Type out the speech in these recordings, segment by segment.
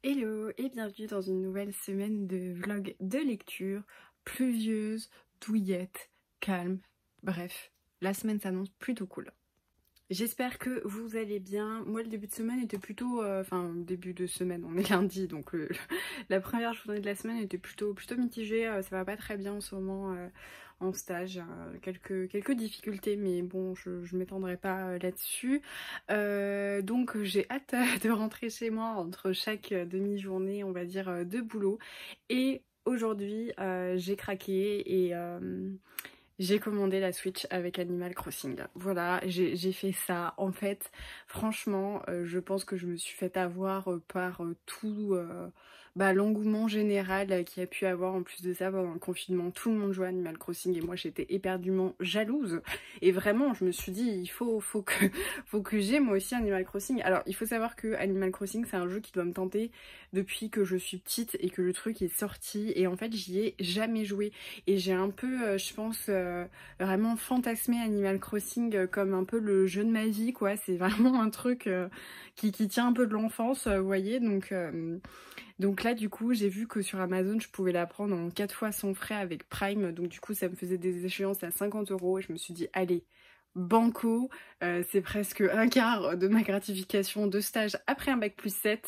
Hello et bienvenue dans une nouvelle semaine de vlog de lecture, pluvieuse, douillette, calme, bref, la semaine s'annonce plutôt cool. J'espère que vous allez bien. Moi le début de semaine était plutôt, début de semaine, on est lundi donc la première journée de la semaine était plutôt mitigée, ça va pas très bien en ce moment en stage, quelques difficultés mais bon je m'étendrai pas là-dessus. Donc j'ai hâte de rentrer chez moi entre chaque demi-journée on va dire de boulot et aujourd'hui j'ai craqué et j'ai commandé la Switch avec Animal Crossing. Voilà, j'ai fait ça. En fait, franchement, je pense que je me suis fait avoir par tout l'engouement général qu'il y a pu avoir. En plus de ça, pendant le confinement, tout le monde jouait à Animal Crossing et moi j'étais éperdument jalouse. Et vraiment, je me suis dit, faut que j'ai moi aussi Animal Crossing. Alors, il faut savoir que Animal Crossing, c'est un jeu qui doit me tenter depuis que je suis petite et que le truc est sorti. Et en fait, j'y ai jamais joué. Et j'ai un peu, je pense, vraiment fantasmé Animal Crossing comme un peu le jeu de ma vie, quoi. C'est vraiment un truc qui tient un peu de l'enfance, vous voyez. Donc là, du coup, j'ai vu que sur Amazon, je pouvais la prendre en 4 fois sans frais avec Prime. Donc du coup, ça me faisait des échéances à 50 € et je me suis dit, allez, banco, c'est presque un quart de ma gratification de stage après un bac+7.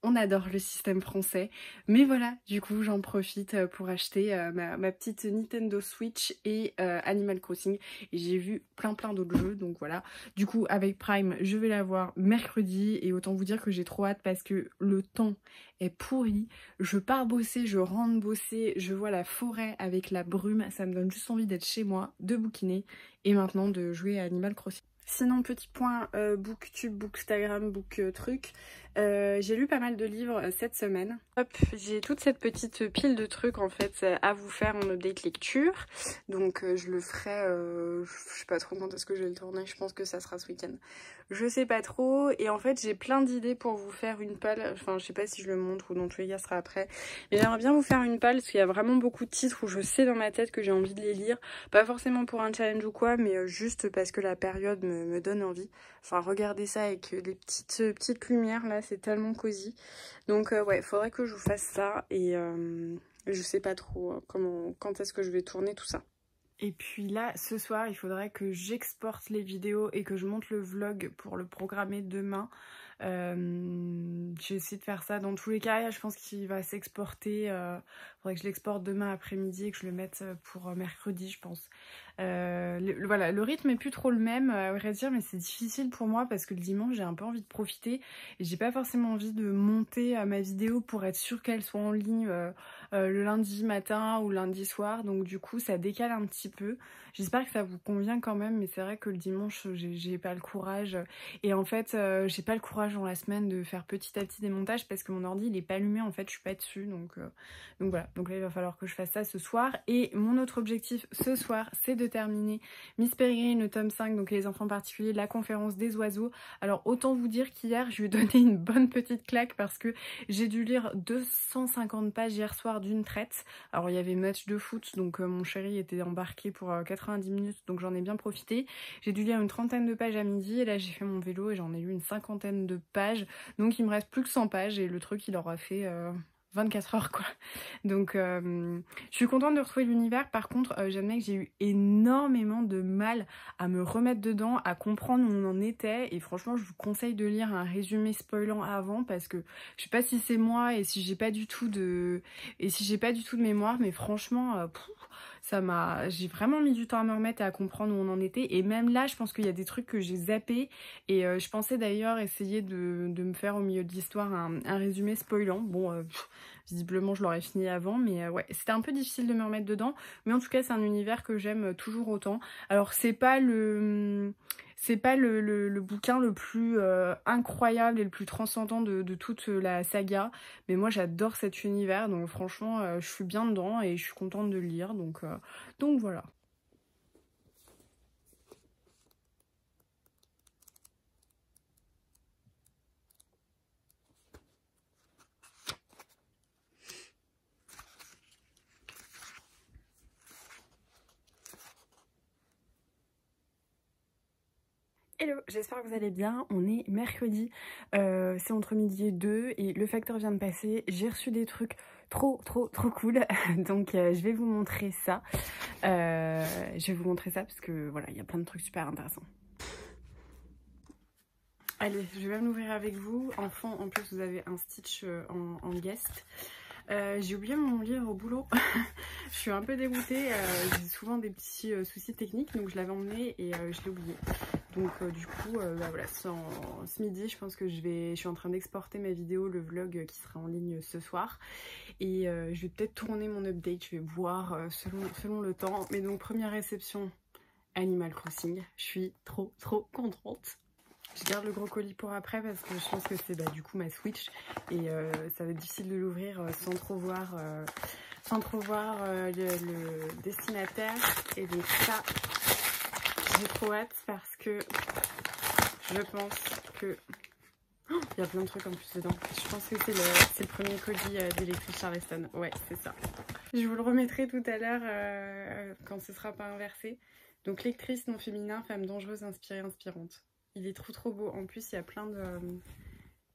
On adore le système français. Mais voilà, du coup, j'en profite pour acheter ma petite Nintendo Switch et Animal Crossing. Et j'ai vu plein d'autres jeux, donc voilà. Du coup, avec Prime, je vais l'avoir mercredi. Et autant vous dire que j'ai trop hâte parce que le temps est pourri. Je pars bosser, je rentre bosser, je vois la forêt avec la brume. Ça me donne juste envie d'être chez moi, de bouquiner et maintenant de jouer à Animal Crossing. Sinon, petit point booktube, bookstagram, book truc. J'ai lu pas mal de livres cette semaine. Hop, j'ai toute cette petite pile de trucs en fait à vous faire en update lecture. Donc je le ferai, je sais pas trop quand est-ce que je vais le tourner, je pense que ça sera ce week-end. Je sais pas trop et en fait j'ai plein d'idées pour vous faire une palle. Enfin je sais pas si je le montre ou dans tous les cas ce sera après. Mais j'aimerais bien vous faire une palle parce qu'il y a vraiment beaucoup de titres où je sais dans ma tête que j'ai envie de les lire. Pas forcément pour un challenge ou quoi, mais juste parce que la période me donne envie. Enfin regardez ça avec des petites lumières là, c'est tellement cosy. Donc ouais, faudrait que je vous fasse ça et je sais pas trop quand est-ce que je vais tourner tout ça. Et puis là, ce soir, il faudrait que j'exporte les vidéos et que je monte le vlog pour le programmer demain. J'ai essayé de faire ça dans tous les cas. Je pense qu'il va s'exporter. Faudrait que je l'exporte demain après-midi et que je le mette pour mercredi, je pense. Voilà, le rythme est plus trop le même, à vrai dire, mais c'est difficile pour moi parce que le dimanche, j'ai un peu envie de profiter et j'ai pas forcément envie de monter ma vidéo pour être sûre qu'elle soit en ligne le lundi matin ou lundi soir. Donc du coup, ça décale un petit peu. J'espère que ça vous convient quand même, mais c'est vrai que le dimanche, j'ai pas le courage. Et en fait, j'ai pas le courage dans la semaine de faire petit à petit des montages parce que mon ordi, il est pas allumé, en fait, je suis pas dessus. Donc voilà, donc là, il va falloir que je fasse ça ce soir. Et mon autre objectif ce soir, c'est de terminer Miss Peregrine, le tome 5, donc les enfants particuliers, la conférence des oiseaux. Alors autant vous dire qu'hier, je lui ai donné une bonne petite claque parce que j'ai dû lire 250 pages hier soir d'une traite. Alors il y avait match de foot, donc mon chéri était embarqué pour 90 minutes, donc j'en ai bien profité. J'ai dû lire une trentaine de pages à midi et là j'ai fait mon vélo et j'en ai lu une cinquantaine de pages. Donc il me reste plus que 100 pages et le truc il aura fait 24 heures quoi. Donc je suis contente de retrouver l'univers. Par contre j'admets que j'ai eu énormément de mal à me remettre dedans, à comprendre où on en était et franchement je vous conseille de lire un résumé spoilant avant parce que je sais pas si c'est moi et si j'ai pas du tout de mémoire, mais franchement j'ai vraiment mis du temps à me remettre et à comprendre où on en était. Et même là, je pense qu'il y a des trucs que j'ai zappés. Et je pensais d'ailleurs essayer de me faire au milieu de l'histoire un résumé spoilant. Bon, visiblement, je l'aurais fini avant. Mais ouais, c'était un peu difficile de me remettre dedans. Mais en tout cas, c'est un univers que j'aime toujours autant. Alors, c'est pas le bouquin le plus incroyable et le plus transcendant de toute la saga, mais moi j'adore cet univers, donc franchement je suis bien dedans et je suis contente de le lire, donc voilà. Hello, j'espère que vous allez bien. On est mercredi, c'est entre midi et 2 et le facteur vient de passer. J'ai reçu des trucs trop cool, donc je vais vous montrer ça. Parce que voilà, il y a plein de trucs super intéressants. Allez, je vais l'ouvrir avec vous. En fond, en plus, vous avez un Stitch en guest. J'ai oublié mon livre au boulot. Je suis un peu dégoûtée. J'ai souvent des petits soucis techniques, donc je l'avais emmené et je l'ai oublié. Donc du coup, bah voilà, ce midi, je pense que je suis en train d'exporter ma vidéo, le vlog qui sera en ligne ce soir. Et je vais peut-être tourner mon update, je vais voir selon le temps. Mais donc première réception, Animal Crossing. Je suis trop contente. Je garde le gros colis pour après parce que je pense que c'est du coup ma Switch et ça va être difficile de l'ouvrir sans trop voir le destinataire. Et donc ça, j'ai trop hâte parce que je pense que... Oh, il y a plein de trucs en plus dedans. Je pense que c'est le premier colis des lectrices Charleston. Ouais, c'est ça. Je vous le remettrai tout à l'heure quand ce sera pas inversé. Donc lectrice non féminin, femme dangereuse, inspirée, inspirante. Il est trop beau. En plus, il y a plein de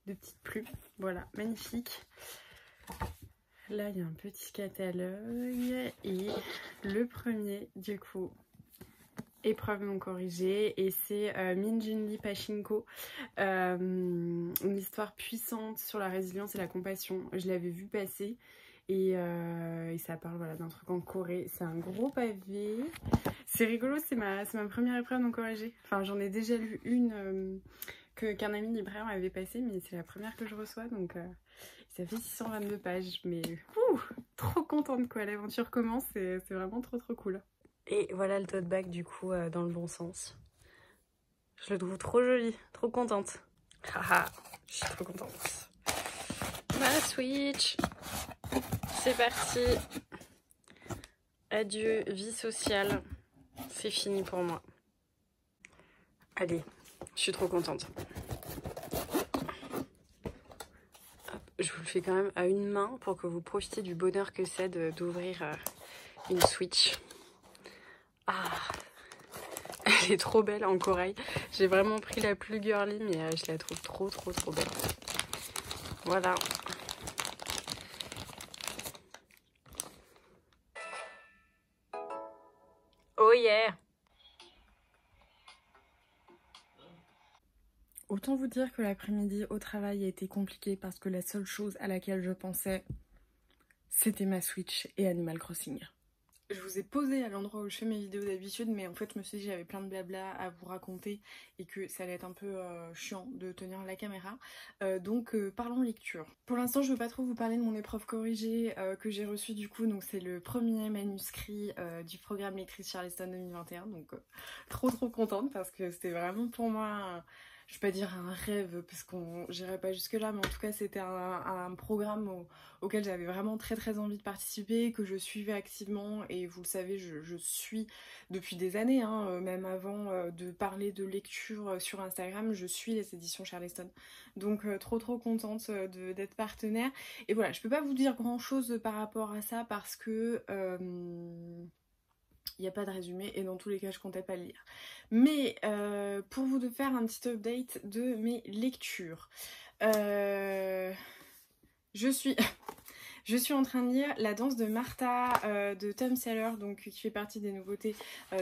petites plumes. Voilà, magnifique. Là, il y a un petit catalogue. Et le premier, du coup, épreuve non corrigée. Et c'est Min Junli Pachinko. Une histoire puissante sur la résilience et la compassion. Je l'avais vu passer. Et ça parle voilà, d'un truc en Corée. C'est un gros pavé. C'est rigolo, c'est ma première épreuve non corrigée. Enfin, j'en ai déjà lu une qu'un ami libraire m'avait passée, mais c'est la première que je reçois. Donc, ça fait 622 pages. Mais trop contente quoi. L'aventure commence. C'est vraiment trop cool. Et voilà le tote bag du coup dans le bon sens. Je le trouve trop joli. Trop contente. Haha, je suis trop contente. Ma Switch. C'est parti. Adieu, vie sociale. C'est fini pour moi. Allez, je suis trop contente. Hop, je vous le fais quand même à une main pour que vous profitiez du bonheur que c'est d'ouvrir une Switch. Ah, elle est trop belle en corail. J'ai vraiment pris la plus girly, mais je la trouve trop belle. Voilà. Oh yeah! Autant vous dire que l'après-midi au travail a été compliqué parce que la seule chose à laquelle je pensais, c'était ma Switch et Animal Crossing. Je vous ai posé à l'endroit où je fais mes vidéos d'habitude, mais en fait je me suis dit que j'avais plein de blabla à vous raconter et que ça allait être un peu chiant de tenir la caméra. Donc parlons lecture. Pour l'instant je veux pas trop vous parler de mon épreuve corrigée que j'ai reçue du coup, donc c'est le premier manuscrit du programme Lectrice Charleston 2021, donc trop contente parce que c'était vraiment pour moi... je vais pas dire un rêve parce qu'on j'irai pas jusque là, mais en tout cas c'était un programme auquel j'avais vraiment très envie de participer, que je suivais activement et vous le savez je suis depuis des années, hein, même avant de parler de lecture sur Instagram, je suis les éditions Charleston. Donc trop contente d'être partenaire. Et voilà, je peux pas vous dire grand chose par rapport à ça parce que... il n'y a pas de résumé et dans tous les cas je comptais pas le lire. Mais pour vous de faire un petit update de mes lectures. Je suis en train de lire La danse de Martha de Tom Seller, donc qui fait partie des nouveautés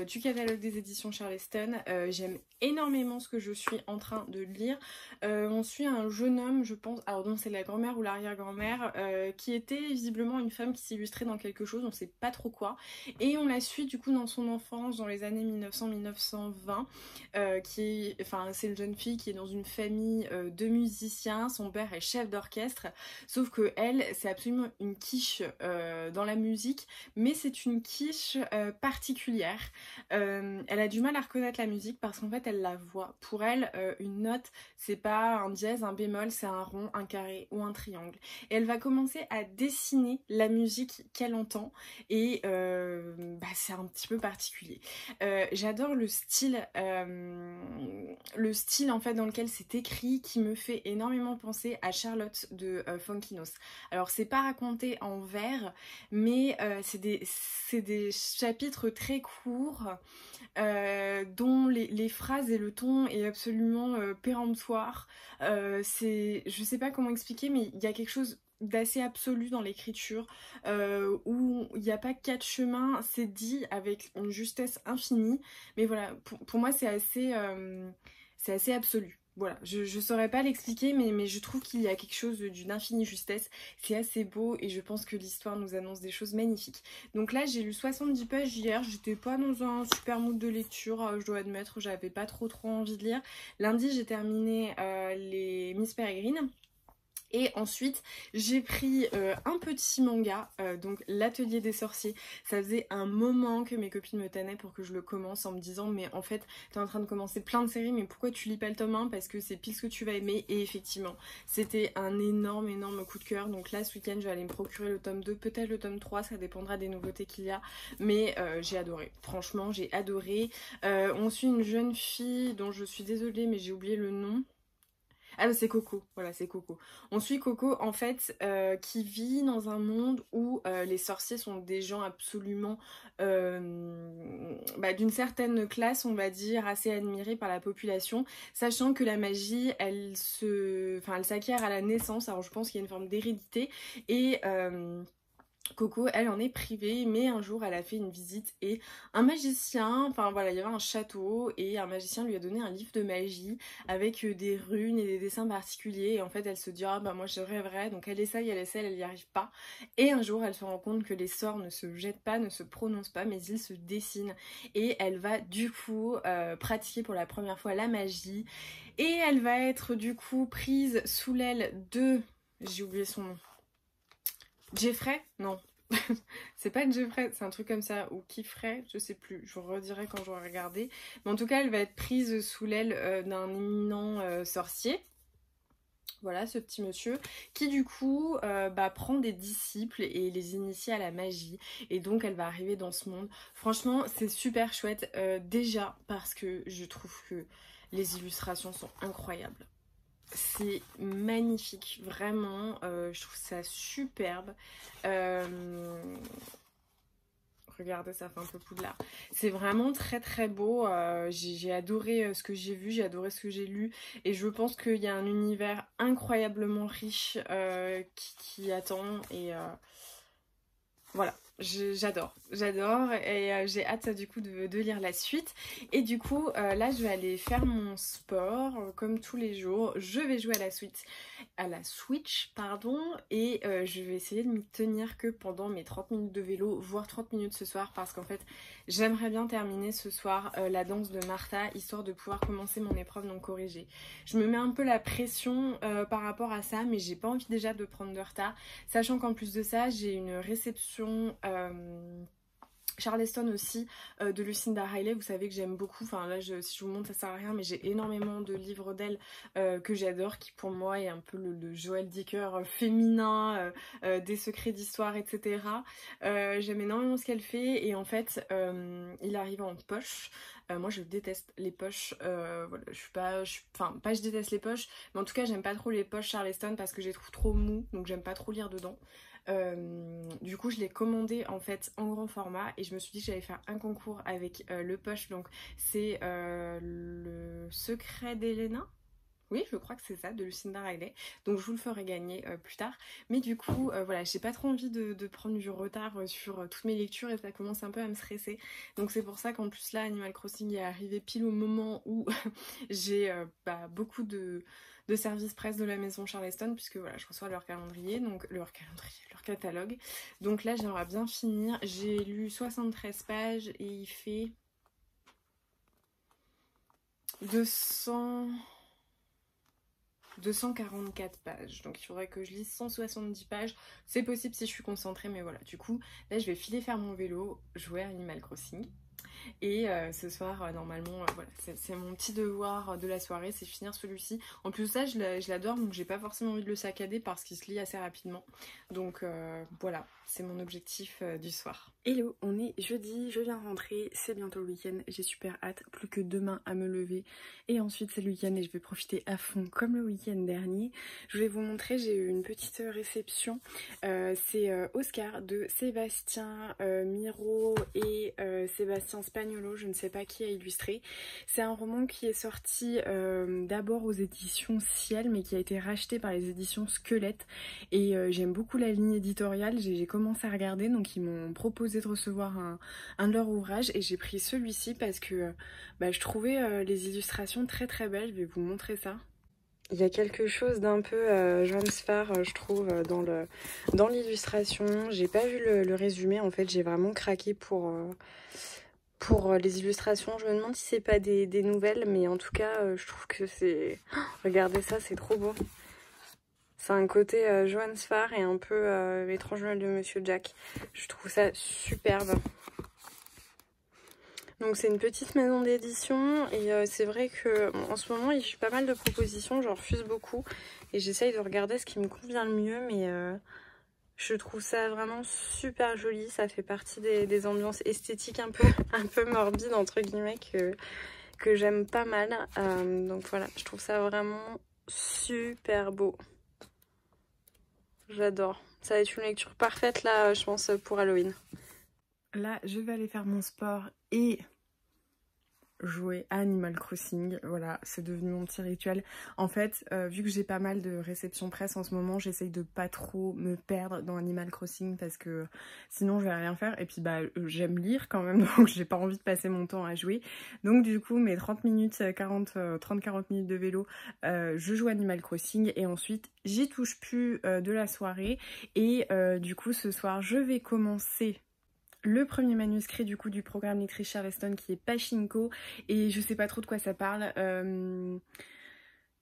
du catalogue des éditions Charleston. J'aime énormément ce que je suis en train de lire. On suit un jeune homme, je pense, alors non c'est la grand-mère ou l'arrière-grand-mère, qui était visiblement une femme qui s'illustrait dans quelque chose, on sait pas trop quoi. Et on la suit du coup dans son enfance, dans les années 1900-1920, c'est une jeune fille qui est dans une famille de musiciens, son père est chef d'orchestre, sauf que elle, c'est absolument une quiche dans la musique, mais c'est une quiche particulière. Elle a du mal à reconnaître la musique parce qu'en fait elle la voit. Pour elle, une note, c'est pas un dièse, un bémol, c'est un rond, un carré ou un triangle. Et elle va commencer à dessiner la musique qu'elle entend et c'est un petit peu particulier. J'adore le style en fait dans lequel c'est écrit qui me fait énormément penser à Charlotte de Funkinos. Alors c'est pas raconté racontés en vers, mais c'est des chapitres très courts dont les phrases et le ton est absolument péremptoire. Je sais pas comment expliquer, mais il y a quelque chose d'assez absolu dans l'écriture, où il n'y a pas quatre chemins, c'est dit avec une justesse infinie, mais voilà, pour moi c'est assez absolu. Voilà, je saurais pas l'expliquer, mais je trouve qu'il y a quelque chose d'une infinie justesse. C'est assez beau et je pense que l'histoire nous annonce des choses magnifiques. Donc là, j'ai lu 70 pages hier. J'étais pas dans un super mood de lecture, je dois admettre. J'avais pas trop envie de lire. Lundi, j'ai terminé les Miss Peregrine. Et ensuite, j'ai pris un petit manga, donc l'Atelier des sorciers. Ça faisait un moment que mes copines me tannaient pour que je le commence en me disant mais en fait, t'es en train de commencer plein de séries, mais pourquoi tu lis pas le tome 1? Parce que c'est pile ce que tu vas aimer. Et effectivement, c'était un énorme coup de cœur. Donc là, ce week-end, je vais aller me procurer le tome 2, peut-être le tome 3, ça dépendra des nouveautés qu'il y a. Mais j'ai adoré, franchement, j'ai adoré. On suit une jeune fille dont je suis désolée, mais j'ai oublié le nom. Ah c'est Coco, voilà c'est Coco. On suit Coco en fait qui vit dans un monde où les sorciers sont des gens absolument d'une certaine classe on va dire, assez admirés par la population, sachant que la magie elle s'acquiert à la naissance, alors je pense qu'il y a une forme d'hérédité et Coco, elle en est privée, mais un jour elle a fait une visite et un magicien, enfin voilà, il y avait un château et un magicien lui a donné un livre de magie avec des runes et des dessins particuliers et en fait elle se dit ah bah moi je rêverais, donc elle essaye, elle n'y arrive pas et un jour elle se rend compte que les sorts ne se jettent pas, ne se prononcent pas mais ils se dessinent et elle va du coup pratiquer pour la première fois la magie et elle va être du coup prise sous l'aile de... j'ai oublié son nom. Jeffrey? Non. C'est pas Jeffrey, c'est un truc comme ça. Ou Kifrey, je sais plus. Je vous redirai quand j'aurai regardé. Mais en tout cas, elle va être prise sous l'aile d'un éminent sorcier. Voilà, ce petit monsieur. Qui du coup prend des disciples et les initie à la magie. Et donc, elle va arriver dans ce monde. Franchement, c'est super chouette. Déjà parce que je trouve que les illustrations sont incroyables. C'est magnifique, vraiment, je trouve ça superbe. Regardez, ça fait un peu Poudlard. C'est vraiment très beau, j'ai adoré ce que j'ai vu, j'ai adoré ce que j'ai lu et je pense qu'il y a un univers incroyablement riche qui attend et voilà. J'adore et j'ai hâte du coup de lire la suite et du coup là je vais aller faire mon sport comme tous les jours, je vais jouer à la Switch pardon et je vais essayer de m'y tenir que pendant mes 30 minutes de vélo, voire 30 minutes ce soir parce qu'en fait j'aimerais bien terminer ce soir la danse de Martha histoire de pouvoir commencer mon épreuve non corrigée. Je me mets un peu la pression par rapport à ça mais j'ai pas envie déjà de prendre de retard, sachant qu'en plus de ça j'ai une réception Charleston aussi de Lucinda Riley, vous savez que j'aime beaucoup, enfin là si je vous montre ça sert à rien mais j'ai énormément de livres d'elle que j'adore, qui pour moi est un peu le Joël Dicker féminin, des secrets d'histoire etc. J'aime énormément ce qu'elle fait et en fait il arrive en poche. Moi je déteste les poches, voilà, je déteste les poches, mais en tout cas j'aime pas trop les poches Charleston parce que je les trouve trop mous, donc j'aime pas trop lire dedans. Du coup je l'ai commandé en fait en grand format et je me suis dit que j'allais faire un concours avec le poche, donc c'est le secret d'Elena. Oui, je crois que c'est ça, de Lucinda Riley. Donc je vous le ferai gagner plus tard. Mais du coup, voilà, j'ai pas trop envie de prendre du retard sur toutes mes lectures et ça commence un peu à me stresser. Donc c'est pour ça qu'en plus là, Animal Crossing est arrivé pile au moment où j'ai beaucoup de services presse de la maison Charleston, puisque voilà, je reçois leur calendrier, donc leur catalogue. Donc là, j'aimerais bien finir. J'ai lu 73 pages et il fait 244 pages, donc il faudrait que je lise 170 pages, c'est possible si je suis concentrée, mais voilà, du coup là je vais filer faire mon vélo, jouer à Animal Crossing Et ce soir, normalement, voilà, c'est mon petit devoir de la soirée, c'est finir celui-ci. En plus de ça, je l'adore, donc j'ai pas forcément envie de le saccader parce qu'il se lit assez rapidement. Donc voilà, c'est mon objectif du soir. Hello, on est jeudi, je viens rentrer, c'est bientôt le week-end, j'ai super hâte, plus que demain à me lever. Et ensuite c'est le week-end et je vais profiter à fond comme le week-end dernier. Je vais vous montrer, j'ai eu une petite réception. C'est Oscar de Sébastien Miro et Sébastien Spagnolo, je ne sais pas qui a illustré. C'est un roman qui est sorti d'abord aux éditions Ciel, mais qui a été racheté par les éditions Squelette. Et j'aime beaucoup la ligne éditoriale, j'ai commencé à regarder, donc ils m'ont proposé de recevoir un de leurs ouvrages et j'ai pris celui-ci parce que je trouvais les illustrations très très belles. Je vais vous montrer ça. Il y a quelque chose d'un peu Johannes Farr, je trouve, dans l'illustration. J'ai pas vu le résumé, en fait, j'ai vraiment craqué pour les illustrations. Je me demande si c'est pas des nouvelles, mais en tout cas, je trouve que c'est... Oh, regardez ça, c'est trop beau. C'est un côté Johannes Farr et un peu l'étrange Noël de Monsieur Jack. Je trouve ça superbe. Donc c'est une petite maison d'édition et c'est vrai que en ce moment j'ai pas mal de propositions, je refuse beaucoup et j'essaye de regarder ce qui me convient le mieux, mais je trouve ça vraiment super joli. Ça fait partie des ambiances esthétiques un peu morbides entre guillemets que j'aime pas mal. Donc voilà, je trouve ça vraiment super beau. J'adore. Ça va être une lecture parfaite là, je pense, pour Halloween. Là, je vais aller faire mon sport et jouer à Animal Crossing. Voilà, c'est devenu mon petit rituel. En fait, vu que j'ai pas mal de réceptions presse en ce moment, j'essaye de pas trop me perdre dans Animal Crossing parce que sinon je vais rien faire. Et puis j'aime lire quand même, donc j'ai pas envie de passer mon temps à jouer. Donc du coup, mes 30 minutes, 30-40 minutes de vélo, je joue Animal Crossing et ensuite j'y touche plus de la soirée. Et du coup, ce soir, je vais commencer le premier manuscrit du coup du programme lectrice Charleston qui est Pachinko et je sais pas trop de quoi ça parle.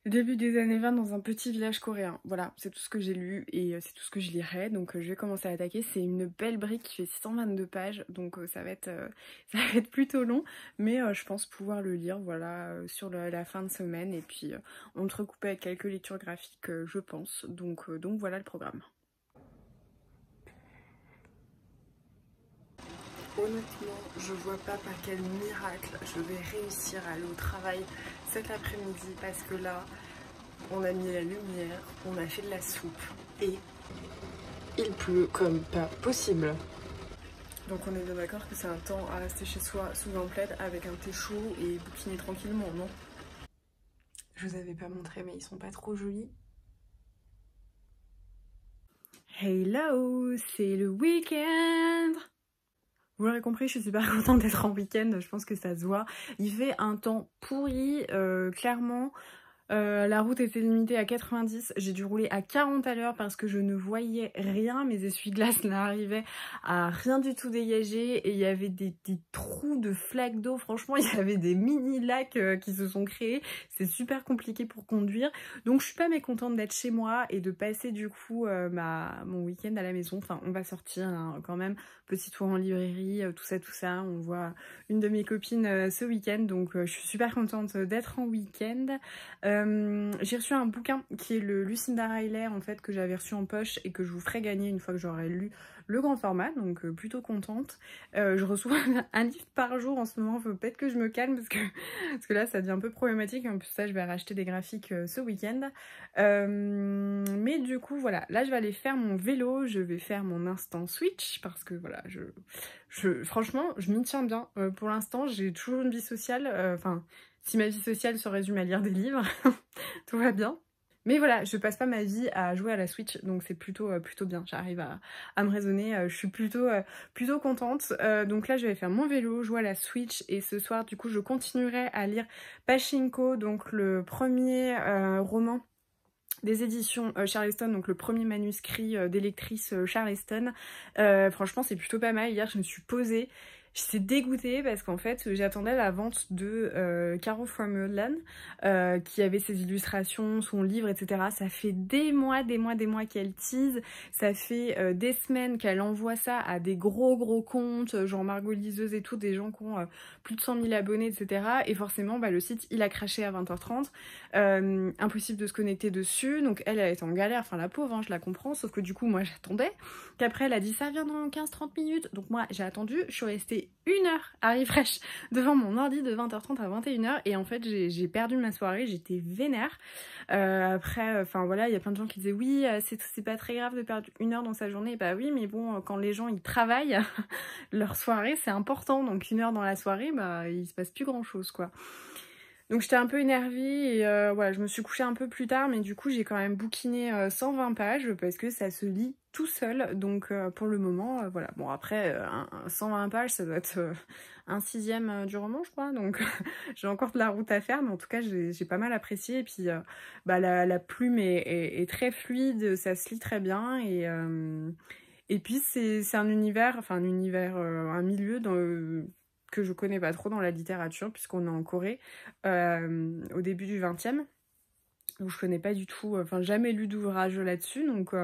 Début des années 20 dans un petit village coréen. Voilà, c'est tout ce que j'ai lu et c'est tout ce que je lirai. Donc je vais commencer à attaquer. C'est une belle brique qui fait 622 pages. Donc ça va être plutôt long. Mais je pense pouvoir le lire voilà, sur la fin de semaine. Et puis entrecoupé avec quelques lectures graphiques je pense. Donc voilà le programme. Honnêtement, je vois pas par quel miracle je vais réussir à aller au travail cet après-midi parce que là, on a mis la lumière, on a fait de la soupe et il pleut comme pas possible. Donc on est bien d'accord que c'est un temps à rester chez soi sous un plaid avec un thé chaud et bouquiner tranquillement, non? Je vous avais pas montré mais ils sont pas trop jolis. Hello, c'est le week-end! Vous l'aurez compris, je suis super contente d'être en week-end, je pense que ça se voit. Il fait un temps pourri, clairement. La route était limitée à 90, j'ai dû rouler à 40 à l'heure parce que je ne voyais rien, mes essuie-glaces n'arrivaient à rien du tout dégager et il y avait des trous de flaques d'eau, franchement il y avait des mini lacs qui se sont créés, c'est super compliqué pour conduire, donc je suis pas mécontente d'être chez moi et de passer du coup mon week-end à la maison. Enfin on va sortir hein, quand même, petit tour en librairie, tout ça, on voit une de mes copines ce week-end, donc je suis super contente d'être en week-end. J'ai reçu un bouquin qui est le Lucinda Riley en fait que j'avais reçu en poche et que je vous ferai gagner une fois que j'aurai lu le grand format, donc plutôt contente. Je reçois un livre par jour en ce moment, faut peut-être que je me calme parce que là ça devient un peu problématique. En plus ça je vais racheter des graphiques ce week-end. Mais du coup voilà, là je vais aller faire mon vélo, je vais faire mon instant switch parce que voilà, franchement je m'y tiens bien. Pour l'instant j'ai toujours une vie sociale, enfin si ma vie sociale se résume à lire des livres, tout va bien. Mais voilà, je passe pas ma vie à jouer à la Switch, donc c'est plutôt bien. J'arrive à me raisonner, je suis plutôt contente. Donc là, je vais faire mon vélo, jouer à la Switch, et ce soir, du coup, je continuerai à lire Pachinko, donc le premier roman des éditions Charleston, donc le premier manuscrit des lectrices Charleston. Franchement, c'est plutôt pas mal. Hier, je me suis posée. J'étais dégoûtée parce qu'en fait j'attendais la vente de Caro from Woodland qui avait ses illustrations, son livre, etc. Ça fait des mois qu'elle tease, ça fait des semaines qu'elle envoie ça à des gros comptes, genre Margot Liseuse et tout, des gens qui ont plus de 100 000 abonnés, etc. Et forcément le site il a craché à 20h30, impossible de se connecter dessus, donc elle est en galère, enfin la pauvre, hein, je la comprends, sauf que du coup moi j'attendais, qu'après elle a dit ça vient dans 15-30 minutes, donc moi j'ai attendu, je suis restée 1 heure à refresh devant mon ordi de 20h30 à 21h et en fait j'ai perdu ma soirée, j'étais vénère. Après, enfin voilà, il y a plein de gens qui disaient oui, c'est pas très grave de perdre 1 heure dans sa journée. Bah oui, mais bon, quand les gens ils travaillent, leur soirée c'est important, donc 1 heure dans la soirée, bah il se passe plus grand chose quoi. Donc j'étais un peu énervée et voilà, je me suis couchée un peu plus tard, mais du coup j'ai quand même bouquiné 120 pages parce que ça se lit tout seul. Donc pour le moment, voilà. Bon après, 120 pages, ça doit être un sixième du roman, je crois. Donc j'ai encore de la route à faire, mais en tout cas j'ai pas mal apprécié. Et puis bah, la plume est très fluide, ça se lit très bien. Et puis c'est un univers, enfin un univers, un milieu dans que je connais pas trop dans la littérature puisqu'on est en Corée au début du 20e. Donc je connais pas du tout, enfin jamais lu d'ouvrage là-dessus, donc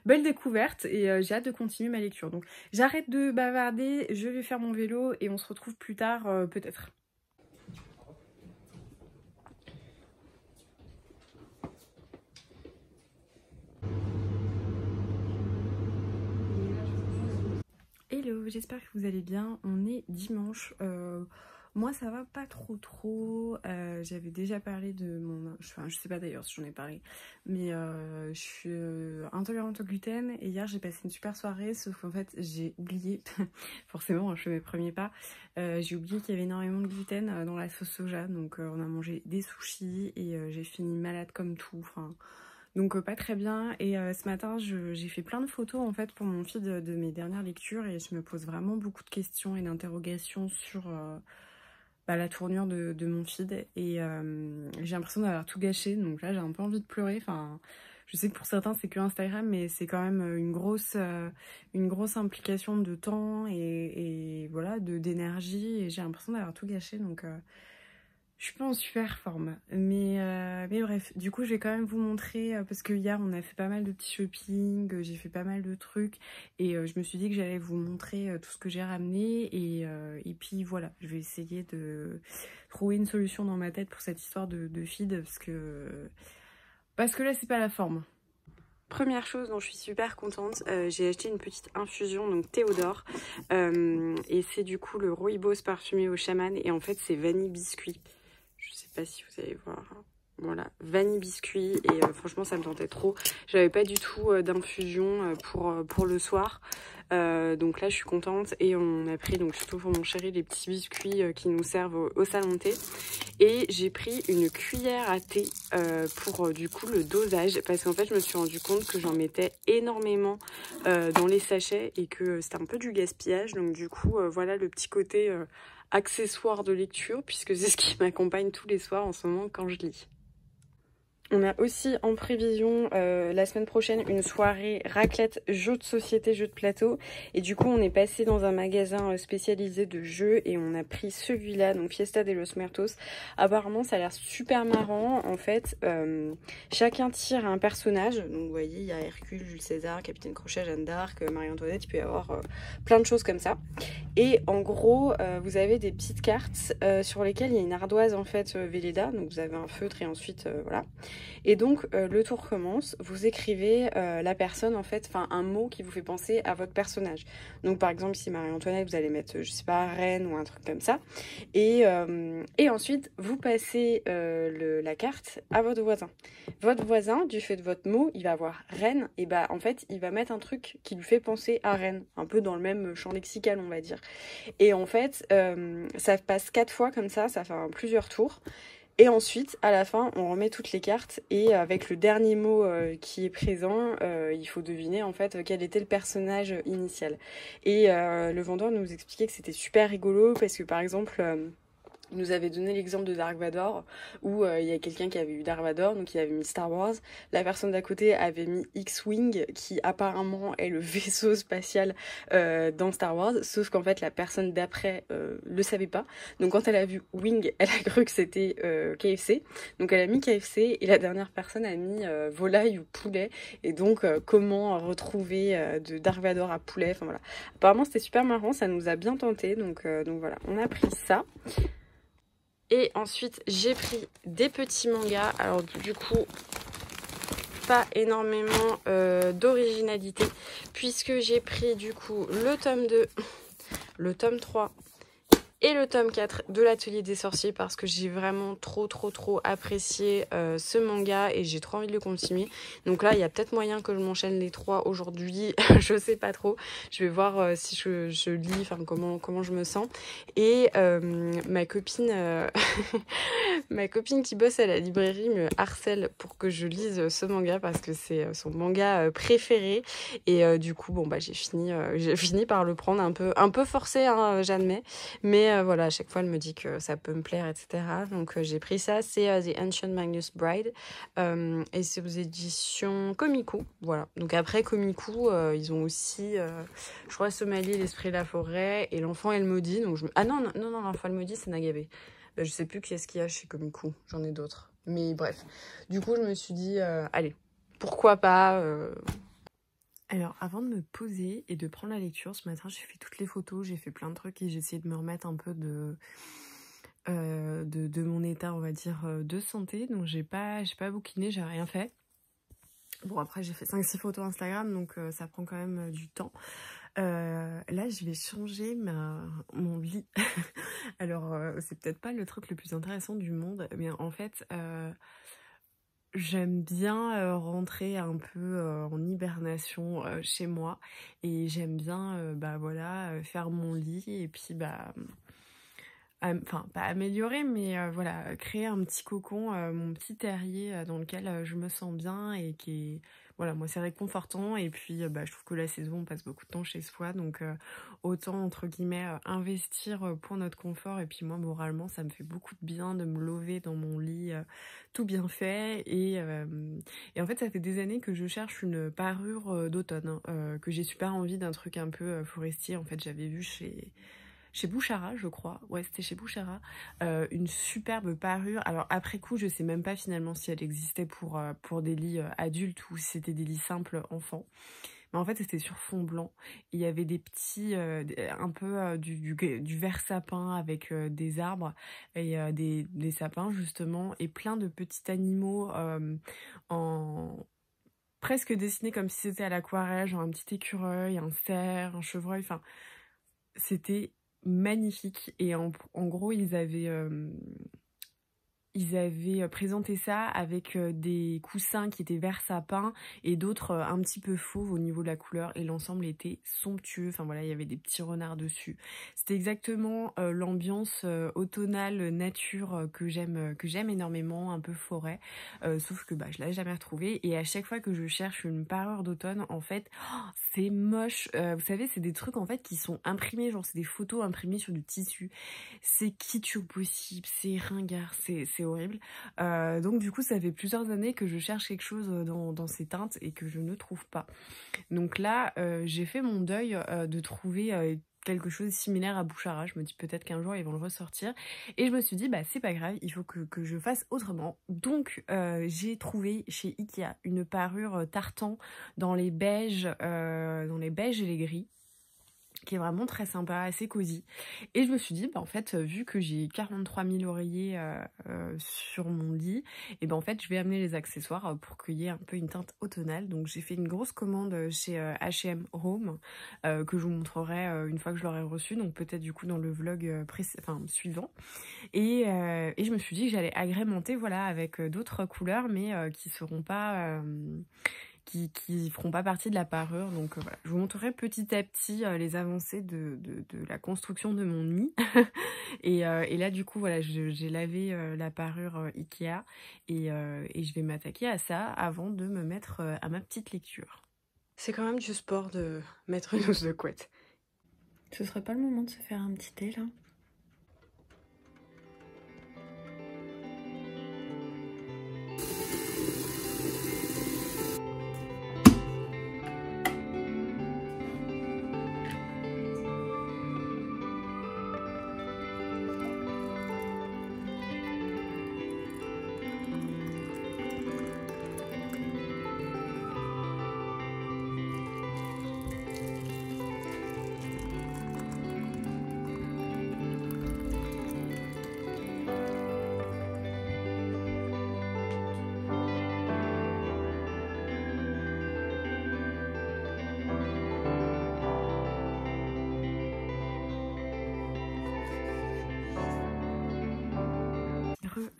belle découverte et j'ai hâte de continuer ma lecture. Donc j'arrête de bavarder, je vais faire mon vélo et on se retrouve plus tard peut-être. Hello, j'espère que vous allez bien. On est dimanche. Moi ça va pas trop. J'avais déjà parlé de mon... Enfin je sais pas d'ailleurs si j'en ai parlé. Mais je suis intolérante au gluten. Et hier j'ai passé une super soirée. Sauf qu'en fait j'ai oublié, forcément je fais mes premiers pas. J'ai oublié qu'il y avait énormément de gluten dans la sauce soja. Donc on a mangé des sushis et j'ai fini malade comme tout. Enfin... Donc pas très bien, et ce matin j'ai fait plein de photos en fait pour mon feed de mes dernières lectures et je me pose vraiment beaucoup de questions et d'interrogations sur bah, la tournure de mon feed et j'ai l'impression d'avoir tout gâché, donc là j'ai un peu envie de pleurer. Enfin, je sais que pour certains c'est que Instagram, mais c'est quand même une grosse implication de temps et voilà, d'énergie, et j'ai l'impression d'avoir tout gâché, donc... je suis pas en super forme, mais bref, du coup je vais quand même vous montrer, parce que hier on a fait pas mal de petits shopping, j'ai fait pas mal de trucs, et je me suis dit que j'allais vous montrer tout ce que j'ai ramené, et puis voilà, je vais essayer de trouver une solution dans ma tête pour cette histoire de feed, parce que là c'est pas la forme. Première chose dont je suis super contente, j'ai acheté une petite infusion, donc Théodore, et c'est du coup le rooibos parfumé au chaman, et en fait c'est vanille biscuit. Je sais pas si vous allez voir. Voilà, vanille biscuit, et franchement ça me tentait trop. J'avais pas du tout d'infusion pour le soir. Donc là je suis contente, et on a pris, donc surtout pour mon chéri, les petits biscuits qui nous servent au salon de thé. Et j'ai pris une cuillère à thé pour du coup le dosage, parce qu'en fait je me suis rendu compte que j'en mettais énormément dans les sachets et que c'était un peu du gaspillage. Donc du coup voilà le petit côté accessoire de lecture, puisque c'est ce qui m'accompagne tous les soirs en ce moment quand je lis. On a aussi en prévision la semaine prochaine une soirée raclette, jeux de société, jeux de plateau. Et du coup on est passé dans un magasin spécialisé de jeux et on a pris celui-là, donc Fiesta de los Muertos. Apparemment ça a l'air super marrant. En fait chacun tire un personnage. Donc vous voyez, il y a Hercule, Jules César, Capitaine Crochet, Jeanne d'Arc, Marie-Antoinette. Il peut y avoir plein de choses comme ça. Et en gros vous avez des petites cartes sur lesquelles il y a une ardoise en fait Velleda. Donc vous avez un feutre et ensuite voilà. Et donc le tour commence, vous écrivez la personne en fait, enfin un mot qui vous fait penser à votre personnage. Donc par exemple ici Marie-Antoinette, vous allez mettre je sais pas reine ou un truc comme ça. Et ensuite vous passez la carte à votre voisin. Votre voisin, du fait de votre mot, il va avoir reine, et bah en fait il va mettre un truc qui lui fait penser à reine, un peu dans le même champ lexical on va dire. Et en fait ça passe 4 fois comme ça fait plusieurs tours. Et ensuite, à la fin, on remet toutes les cartes et avec le dernier mot qui est présent, il faut deviner en fait quel était le personnage initial. Et le vendeur nous expliquait que c'était super rigolo parce que par exemple, Il nous avait donné l'exemple de Dark Vador, où il y a quelqu'un qui avait eu Dark Vador, donc il avait mis Star Wars. La personne d'à côté avait mis X-Wing, qui apparemment est le vaisseau spatial dans Star Wars, sauf qu'en fait la personne d'après le savait pas. Donc quand elle a vu Wing, elle a cru que c'était KFC. Donc elle a mis KFC, et la dernière personne a mis volaille ou poulet. Et donc comment retrouver de Dark Vador à poulet, enfin voilà. Apparemment c'était super marrant, ça nous a bien tenté, donc voilà, on a pris ça. Et ensuite, j'ai pris des petits mangas. Alors du coup, pas énormément d'originalité, puisque j'ai pris du coup le tome 2, le tome 3 et le tome 4 de l'Atelier des Sorciers, parce que j'ai vraiment trop apprécié ce manga et j'ai trop envie de le continuer. Donc là, il y a peut-être moyen que je m'enchaîne les 3 aujourd'hui, je sais pas trop. Je vais voir si je lis, enfin comment je me sens. Et ma copine ma copine qui bosse à la librairie me harcèle pour que je lise ce manga, parce que c'est son manga préféré. Et du coup, bon bah j'ai fini par le prendre un peu forcé, hein, j'admets. Mais voilà, à chaque fois, elle me dit que ça peut me plaire, etc. Donc, j'ai pris ça. C'est The Ancient Magnus Bride. Et c'est aux éditions Komiku. Voilà. Donc, après Komiku, ils ont aussi, je crois, Somalie, l'Esprit de la Forêt et L'Enfant et le Maudit. Donc, Ah non, L'Enfant et le Maudit, c'est Nagabe. Je sais plus qui est-ce qu'il y a chez Komiku. J'en ai d'autres. Mais bref. Du coup, je me suis dit, allez, pourquoi pas Alors, avant de me poser et de prendre la lecture, ce matin, j'ai fait toutes les photos, j'ai fait plein de trucs et j'ai essayé de me remettre un peu de mon état, on va dire, de santé. Donc, j'ai pas bouquiné, j'ai rien fait. Bon, après, j'ai fait 5-6 photos Instagram, donc ça prend quand même du temps. Là, je vais changer mon lit. Alors, c'est peut-être pas le truc le plus intéressant du monde, mais en fait... J'aime bien rentrer un peu en hibernation chez moi, et j'aime bien bah voilà, faire mon lit et puis bah enfin pas améliorer, mais voilà, créer un petit cocon, mon petit terrier dans lequel je me sens bien et qui est, voilà, moi c'est réconfortant. Et puis bah je trouve que la saison, on passe beaucoup de temps chez soi, donc autant entre guillemets investir pour notre confort. Et puis moi moralement ça me fait beaucoup de bien de me lever dans mon lit tout bien fait. Et en fait ça fait des années que je cherche une parure d'automne, hein, que j'ai super envie d'un truc un peu forestier. En fait j'avais vu chez Bouchara, je crois. Ouais, c'était chez Bouchara. Une superbe parure. Alors, après coup, je sais même pas finalement si elle existait pour des lits adultes ou si c'était des lits simples enfants. Mais en fait, c'était sur fond blanc. Il y avait des petits, un peu du vert sapin avec des arbres et des sapins, justement, et plein de petits animaux en presque dessinés comme si c'était à l'aquarelle, genre un petit écureuil, un cerf, un chevreuil. Enfin, c'était magnifique. Et en gros, ils avaient présenté ça avec des coussins qui étaient vert sapin et d'autres un petit peu fauves au niveau de la couleur, et l'ensemble était somptueux. Enfin voilà, il y avait des petits renards dessus. C'était exactement l'ambiance automnale nature que j'aime énormément, un peu forêt. Sauf que bah je l'ai jamais retrouvée, et à chaque fois que je cherche une parure d'automne, en fait, c'est moche. Vous savez, c'est des trucs en fait qui sont imprimés, genre c'est des photos imprimées sur du tissu. C'est kitsch au possible, c'est ringard, c'est horrible. Donc du coup, ça fait plusieurs années que je cherche quelque chose dans ces teintes et que je ne trouve pas. Donc là, j'ai fait mon deuil de trouver quelque chose de similaire à Bouchara. Je me dis peut-être qu'un jour ils vont le ressortir. Et je me suis dit, bah c'est pas grave, il faut que je fasse autrement. Donc j'ai trouvé chez Ikea une parure tartan dans les beiges et les gris, qui est vraiment très sympa, assez cosy. Et je me suis dit, bah en fait, vu que j'ai 43 000 oreillers sur mon lit, et ben en fait, je vais amener les accessoires pour qu'il y ait un peu une teinte automnale. Donc j'ai fait une grosse commande chez H&M Home, que je vous montrerai une fois que je l'aurai reçu, donc peut-être du coup dans le vlog suivant. Et je me suis dit que j'allais agrémenter, voilà, avec d'autres couleurs, mais qui seront pas... qui feront pas partie de la parure. Donc voilà, je vous montrerai petit à petit les avancées de la construction de mon nid. Et là du coup voilà, j'ai lavé la parure Ikea, et je vais m'attaquer à ça avant de me mettre à ma petite lecture. C'est quand même du sport de mettre une housse de couette. Ce serait pas le moment de se faire un petit thé là?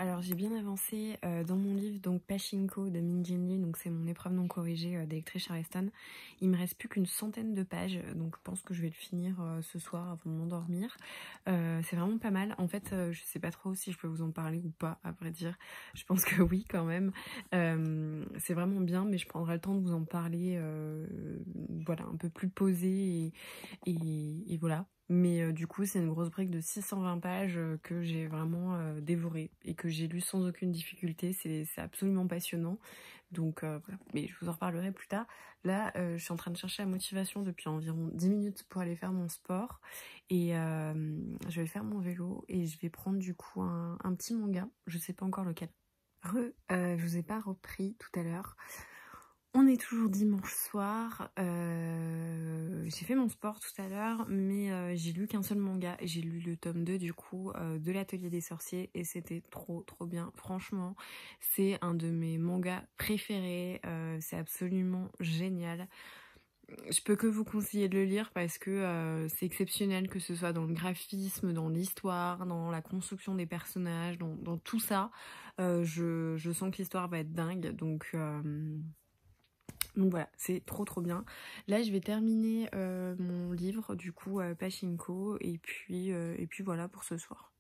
Alors j'ai bien avancé dans mon livre, donc Pachinko de Min Jin Lee, donc c'est mon épreuve non corrigée d'électrice Charleston. Il me reste plus qu'une centaine de pages, donc je pense que je vais le finir ce soir avant de m'endormir. C'est vraiment pas mal. En fait, je sais pas trop si je peux vous en parler ou pas, à vrai dire. Je pense que oui quand même. C'est vraiment bien, mais je prendrai le temps de vous en parler, voilà, un peu plus posé et voilà. Mais du coup, c'est une grosse brique de 620 pages que j'ai vraiment dévorée et que j'ai lu sans aucune difficulté. C'est absolument passionnant. Donc voilà, mais je vous en reparlerai plus tard. Là, je suis en train de chercher la motivation depuis environ 10 minutes pour aller faire mon sport. Et je vais faire mon vélo et je vais prendre du coup un petit manga. Je sais pas encore lequel. Je vous ai pas repris tout à l'heure. On est toujours dimanche soir, j'ai fait mon sport tout à l'heure, mais j'ai lu qu'un seul manga. J'ai lu le tome 2 du coup de l'Atelier des Sorciers et c'était trop bien. Franchement, c'est un de mes mangas préférés, c'est absolument génial. Je peux que vous conseiller de le lire parce que c'est exceptionnel, que ce soit dans le graphisme, dans l'histoire, dans la construction des personnages, dans tout ça. Je sens que l'histoire va être dingue, donc voilà, c'est trop bien. Là, je vais terminer mon livre, du coup, Pachinko, et puis voilà pour ce soir.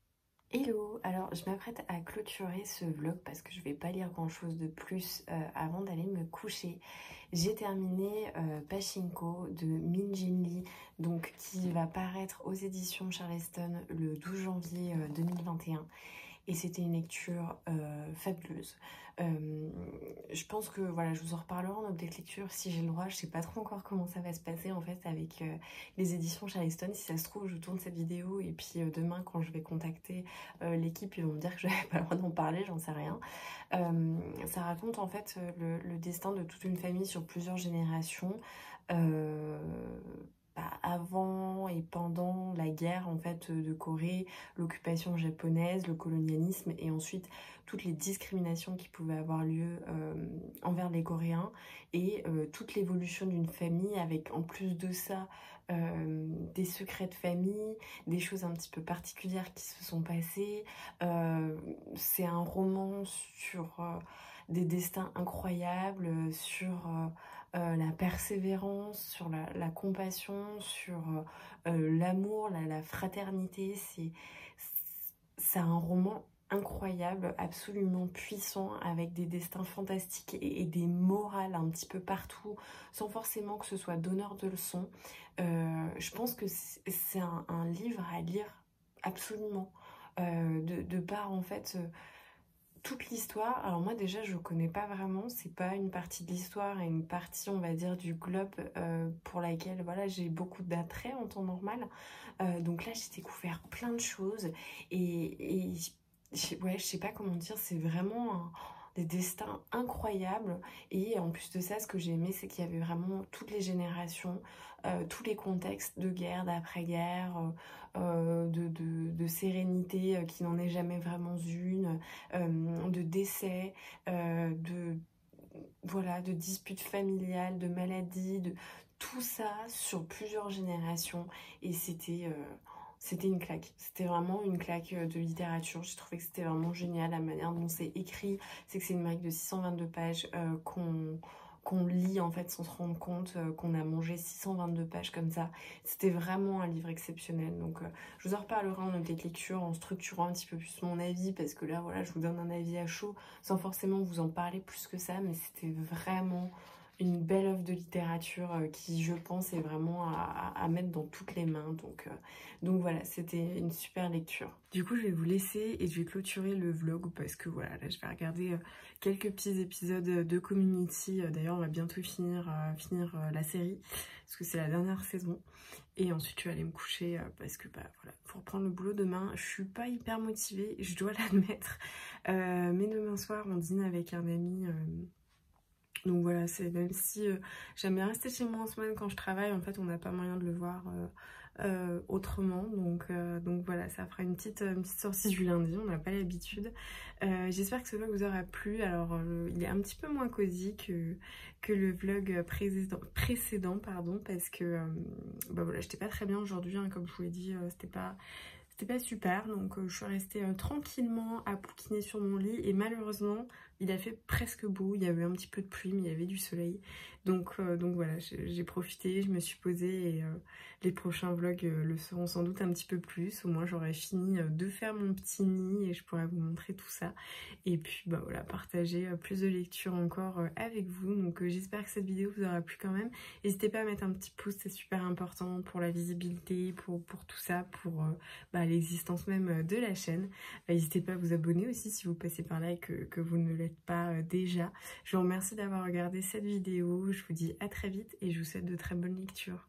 Hello, alors je m'apprête à clôturer ce vlog parce que je vais pas lire grand chose de plus avant d'aller me coucher. J'ai terminé Pachinko de Min Jin Lee, donc qui va paraître aux éditions Charleston le 12 janvier 2021. Et c'était une lecture fabuleuse. Je pense que voilà, je vous en reparlerai en update lecture si j'ai le droit. Je sais pas trop encore comment ça va se passer en fait avec les éditions Charleston. Si ça se trouve, je tourne cette vidéo et puis demain quand je vais contacter l'équipe, ils vont me dire que je n'avais pas le droit d'en parler, j'en sais rien. Ça raconte en fait le destin de toute une famille sur plusieurs générations. Avant et pendant la guerre en fait de Corée, l'occupation japonaise, le colonialisme et ensuite toutes les discriminations qui pouvaient avoir lieu envers les Coréens et toute l'évolution d'une famille avec en plus de ça des secrets de famille, des choses un petit peu particulières qui se sont passées. C'est un roman sur des destins incroyables, sur la persévérance, sur la compassion, sur l'amour, la fraternité. C'est un roman incroyable, absolument puissant, avec des destins fantastiques et des morales un petit peu partout, sans forcément que ce soit donneur de leçons. Je pense que c'est un livre à lire absolument, de par en fait toute l'histoire. Alors moi déjà je connais pas vraiment, c'est pas une partie de l'histoire et une partie on va dire du globe pour laquelle voilà j'ai beaucoup d'attrait en temps normal. Donc là j'ai découvert plein de choses et ouais, je sais pas comment dire, c'est vraiment des destins incroyables. Et en plus de ça, ce que j'ai aimé, c'est qu'il y avait vraiment toutes les générations, tous les contextes de guerre, d'après-guerre, de sérénité qui n'en est jamais vraiment une, de décès, voilà, de disputes familiales, de maladies, de tout ça sur plusieurs générations. Et c'était une claque. C'était vraiment une claque de littérature. J'ai trouvé que c'était vraiment génial la manière dont c'est écrit. C'est que c'est une brique de 622 pages qu'on lit en fait sans se rendre compte qu'on a mangé 622 pages comme ça. C'était vraiment un livre exceptionnel. Donc je vous en reparlerai en update lecture en structurant un petit peu plus mon avis parce que là voilà je vous donne un avis à chaud sans forcément vous en parler plus que ça, mais c'était vraiment une belle œuvre de littérature qui je pense est vraiment à mettre dans toutes les mains. Donc voilà, c'était une super lecture. Du coup je vais vous laisser et je vais clôturer le vlog parce que voilà, là je vais regarder quelques petits épisodes de Community. D'ailleurs on va bientôt finir la série parce que c'est la dernière saison. Et ensuite je vais aller me coucher parce que bah voilà, faut reprendre le boulot demain. Je suis pas hyper motivée, je dois l'admettre. Mais demain soir on dîne avec un ami. Donc voilà, c'est même si j'aime bien rester chez moi en semaine quand je travaille, en fait on n'a pas moyen de le voir autrement. Donc voilà, ça fera une petite sortie du lundi, on n'a pas l'habitude. J'espère que ce vlog vous aura plu. Alors il est un petit peu moins cosy que le vlog précédent pardon, parce que bah voilà, j'étais pas très bien aujourd'hui, hein, comme je vous l'ai dit, c'était pas super, donc je suis restée tranquillement à bouquiner sur mon lit et malheureusement il a fait presque beau, il y avait un petit peu de pluie mais il y avait du soleil, donc voilà, j'ai profité, je me suis posée et les prochains vlogs le seront sans doute un petit peu plus, au moins j'aurai fini de faire mon petit nid et je pourrai vous montrer tout ça et puis bah voilà, partager plus de lectures encore avec vous, donc j'espère que cette vidéo vous aura plu quand même. N'hésitez pas à mettre un petit pouce, c'est super important pour la visibilité, pour tout ça, pour l'existence même de la chaîne. N'hésitez pas à vous abonner aussi si vous passez par là et que vous ne l'êtes pas déjà. Je vous remercie d'avoir regardé cette vidéo, je vous dis à très vite et je vous souhaite de très bonnes lectures.